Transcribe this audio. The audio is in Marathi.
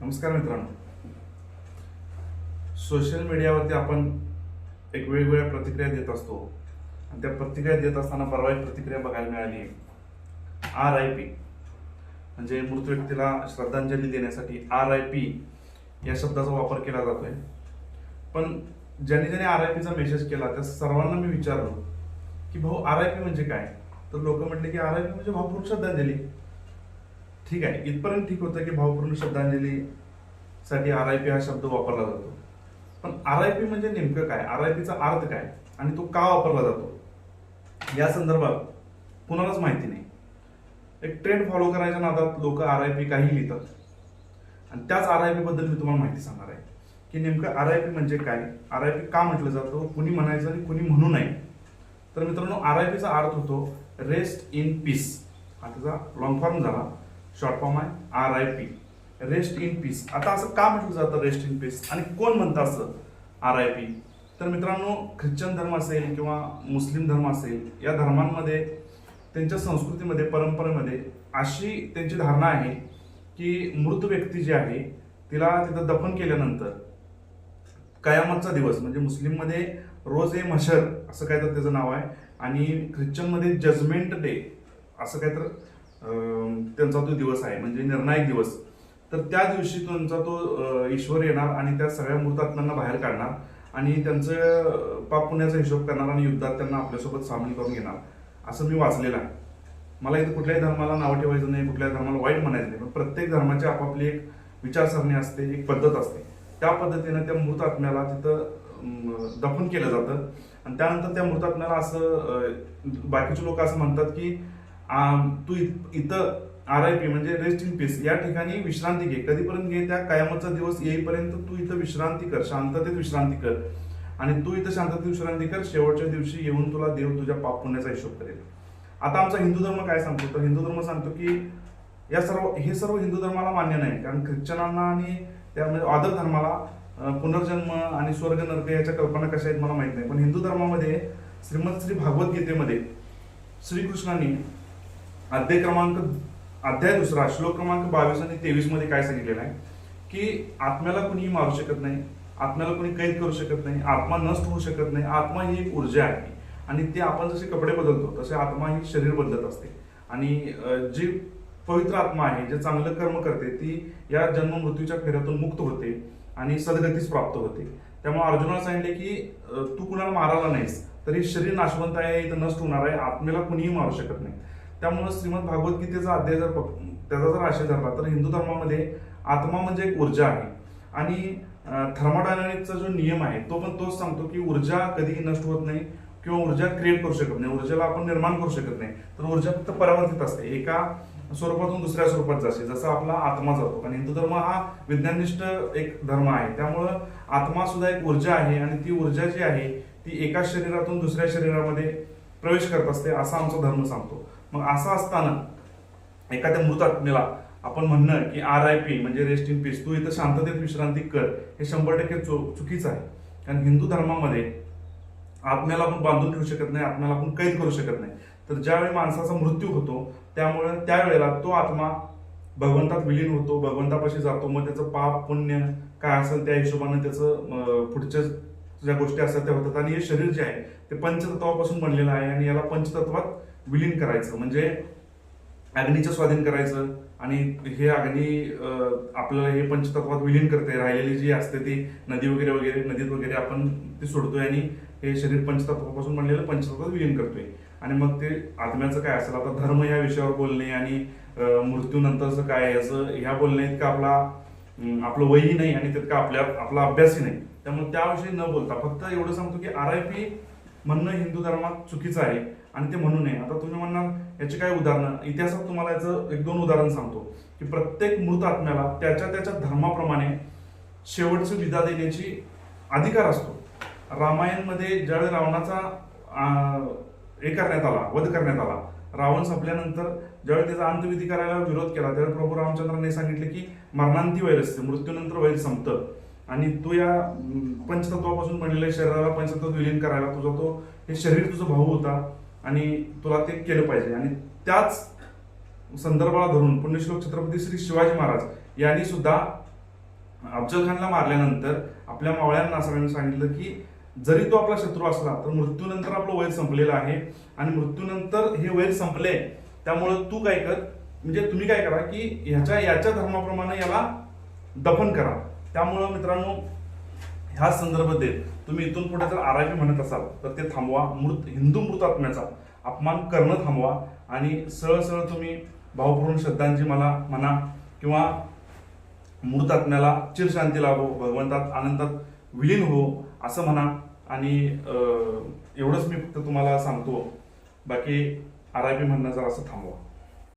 नमस्कार मित्रांनो. सोशल मीडियावरती आपण एक वेगवेगळ्या प्रतिक्रिया देत असतो आणि त्या प्रतिक्रिया देत असताना परवा एक प्रतिक्रिया बघायला मिळाली. RIP म्हणजे मृत व्यक्तीला श्रद्धांजली देण्यासाठी RIP या शब्दाचा वापर केला जातोय. पण ज्याने ज्याने RIPचा मेसेज केला त्या सर्वांना मी विचारलो की भाऊ RIP म्हणजे काय. तर लोक म्हटले की RIP म्हणजे भावपूर्ण श्रद्धांजली. ठीक आहे, इथपर्यंत ठीक होतं की भावपूर्ण श्रद्धांजलीसाठी RIP हा शब्द वापरला जातो. पण RIP म्हणजे नेमकं काय, RIPचा अर्थ काय आणि तो का वापरला जातो या संदर्भात कुणालाच माहिती नाही. एक ट्रेंड फॉलो करायच्या नादात लोक RIP काही लिहितात आणि त्याच RIP बद्दल मी तुम्हाला माहिती सांगणार आहे की नेमकं RIP म्हणजे काय, RIP का म्हटलं जातं, कुणी म्हणायचं आणि कुणी म्हणू नये. तर मित्रांनो, RIPचा अर्थ होतो रेस्ट इन पीस. हा त्याचा लॉंग फॉर्म झाला, शॉर्ट फॉर्म आहे RIP, रेस्ट इन पीस. आता असं का म्हटलं जातं रेस्ट इन पीस आणि कोण म्हणतं असं RIP. तर मित्रांनो, ख्रिश्चन धर्म असेल किंवा मुस्लिम धर्म असेल, या धर्मांमध्ये त्यांच्या संस्कृतीमध्ये परंपरेमध्ये अशी त्यांची धारणा आहे की मृत व्यक्ती जी आहे तिला तिथं दफन केल्यानंतर कयामतचा दिवस म्हणजे मुस्लिममध्ये रोज ए मशर असं काय तर त्याचं नाव आहे आणि ख्रिश्चनमध्ये जजमेंट डे असं काय तर त्यांचा तो दिवस आहे, म्हणजे निर्णायक दिवस. तर त्या दिवशी त्यांचा तो ईश्वर येणार आणि त्या सगळ्या मृतात्म्यांना बाहेर काढणार आणि त्यांचं पाप पुण्याचा हिशोब करणार आणि युद्धात त्यांना आपल्यासोबत सामील करून घेणार, असं मी वाचलेलं आहे. मला इथं कुठल्याही धर्माला नाव ठेवायचं नाही, कुठल्याही धर्माला वाईट म्हणायचं नाही, पण प्रत्येक धर्माची आपापली एक विचारसरणी असते, एक पद्धत असते. त्या पद्धतीनं त्या मृत आत्म्याला तिथं दफन केलं जातं आणि त्यानंतर त्या मृत आत्म्याला असं बाकीचे लोक असं म्हणतात की तू इथं RIP म्हणजे रेस्ट इन पीस या ठिकाणी विश्रांती घे. कधीपर्यंत घे, त्या कयामतचा दिवस येईपर्यंत तू इथं विश्रांती कर, शांततेत विश्रांती कर आणि तू इथं शांततेत विश्रांती कर. शेवटच्या दिवशी येऊन तुला देव तुझ्या पाप पुण्याचा हिशोब करेल. आता आमचा हिंदू धर्म काय सांगतो, तर हिंदू धर्म सांगतो की हे सर्व हिंदू धर्माला मान्य नाही, कारण ख्रिश्चनांना आणि त्या म्हणजे आदर धर्माला पुनर्जन्म आणि स्वर्ग नरक याच्या कल्पना कशा आहेत मला माहित नाही. पण हिंदू धर्मामध्ये श्रीमद श्री भागवत गीतेमध्ये श्रीकृष्णांनी अध्याय 2 श्लोक क्रमांक 22 आणि 23 मध्ये काय सांगितलेलं आहे की आत्म्याला कुणीही मारू शकत नाही, आत्म्याला कोणी कैद करू शकत नाही, आत्मा नष्ट होऊ शकत नाही. आत्मा ही एक ऊर्जा आहे आणि ते आपण जसे कपडे बदलतो तसे आत्मा ही शरीर बदलत असते आणि जी पवित्र आत्मा आहे, जे चांगलं कर्म करते, ती या जन्म मृत्यूच्या फेऱ्यातून मुक्त होते आणि सद्गतीस प्राप्त होते. त्यामुळे अर्जुनाला सांगितले की तू कुणाला मारायला नाहीस, तरी शरीर नाशवंत आहे, इथं नष्ट होणार आहे, आत्मेला कुणीही मारू शकत नाही. त्यामुळे श्रीमद भागवत गीतेचा अध्याय त्याचा जर आशय धरला तर हिंदू धर्मामध्ये आत्मा म्हणजे एक ऊर्जा आहे आणि थर्मोडायनामिक्सचा जो नियम आहे तो पण तोच सांगतो की ऊर्जा कधीही नष्ट होत नाही किंवा ऊर्जा क्रिएट करू शकत नाही, ऊर्जेला आपण निर्माण करू शकत नाही. तर ऊर्जा फक्त परावर्तित असते, एका स्वरूपातून दुसऱ्या स्वरूपात जाते, जसं आपला आत्मा जातो. कारण हिंदू धर्म हा विज्ञाननिष्ठ एक धर्म आहे, त्यामुळं आत्मा सुद्धा एक ऊर्जा आहे आणि ती ऊर्जा जी आहे ती एका शरीरातून दुसऱ्या शरीरामध्ये प्रवेश करत असते, असा आमचा धर्म सांगतो. मग असं असताना एखाद्या मृत आत्मेला आपण म्हणणं की RIP म्हणजे रेस्ट इन पीस, तू इथं शांततेत विश्रांती कर, हे 100% चुकीचं आहे. कारण हिंदू धर्मामध्ये आत्म्याला आपण बांधून ठेवू शकत नाही, आत्म्याला आपण कैद करू शकत नाही. तर ज्यावेळी माणसाचा मृत्यू होतो त्यामुळे त्यावेळेला तो आत्मा भगवंतात विलीन होतो, भगवंतापाशी जातो. मग त्याचं पाप पुण्य काय असेल त्या हिशोबाने त्याचं पुढच्या ज्या गोष्टी असतात त्या होतात आणि हे शरीर जे आहे ते पंचतत्वापासून बनलेलं आहे आणि याला पंचतत्वात विलीन करायचं म्हणजे अग्नीचं स्वाधीन करायचं आणि हे अग्नी आपल्याला हे पंचतत्वात विलीन करते. राहिलेली जी असते ती नदी वगैरे नदीत वगैरे आपण ती सोडतोय आणि हे शरीर पंचतत्वापासून बनलेलं पंचतत्वात विलीन करतोय. आणि मग ते आत्म्याचं काय असेल, आता धर्म या विषयावर बोलणे आणि मृत्यूनंतरचं काय याचं ह्या बोलणे इतकं आपलं वयही नाही आणि तितका आपला अभ्यासही नाही. त्यामुळे त्याविषयी न बोलता फक्त एवढं सांगतो की RIP म्हणणं हिंदू धर्मात चुकीचं आहे आणि ते म्हणू नये. आता तुम्ही म्हणणार याची काय उदाहरणं, इतिहासात तुम्हाला याचं 1-2 उदाहरण सांगतो की प्रत्येक मृत आत्म्याला त्याच्या धर्माप्रमाणे शेवटची विदा देण्याची अधिकार असतो. रामायणमध्ये ज्यावेळी रावणाचा वध करण्यात आला, रावण संपल्यानंतर ज्यावेळी त्याचा अंतविधी करायला विरोध केला त्यावेळी प्रभू रामचंद्रांनी सांगितले की मरणांती वैर असते, मृत्यूनंतर वैर संपतं आणि तू या पंचतत्वापासून बनलेल्या शरीराला पंचतत्वात विलीन करायला तुझा तो हे शरीर तुझा भाऊ होता आणि तुला ते केलं पाहिजे. आणि त्याच संदर्भाला धरून पुण्यश्लोक छत्रपती श्री शिवाजी महाराज यांनी सुद्धा अफजल खानला मारल्यानंतर आपल्या मावळ्यांना सगळ्यांनी सांगितलं की जरी तो आपला शत्रू असला तर मृत्यूनंतर आपलं वैर संपलेलं आहे आणि मृत्यूनंतर हे वैर संपले, त्यामुळं तू काय कर, म्हणजे तुम्ही काय करा की याच्या धर्माप्रमाणे याला दफन करा. त्यामुळं मित्रांनो ह्या संदर्भ देत तुम्ही इथून पुढे जर आरआयपी म्हणत असाल तर ते थांबवा. हिंदू मृत आत्म्याचा अपमान करणं थांबवा आणि सरळ सरळ तुम्ही भावपूर्ण श्रद्धांजली मला म्हणा किंवा मृत आत्म्याला चिरशांती लाभो, भगवंतात आनंदात विलीन हो असं म्हणा. आणि एवढंच मी फक्त तुम्हाला सांगतो, बाकी आरआयपी म्हणणं जर असं थांबवा.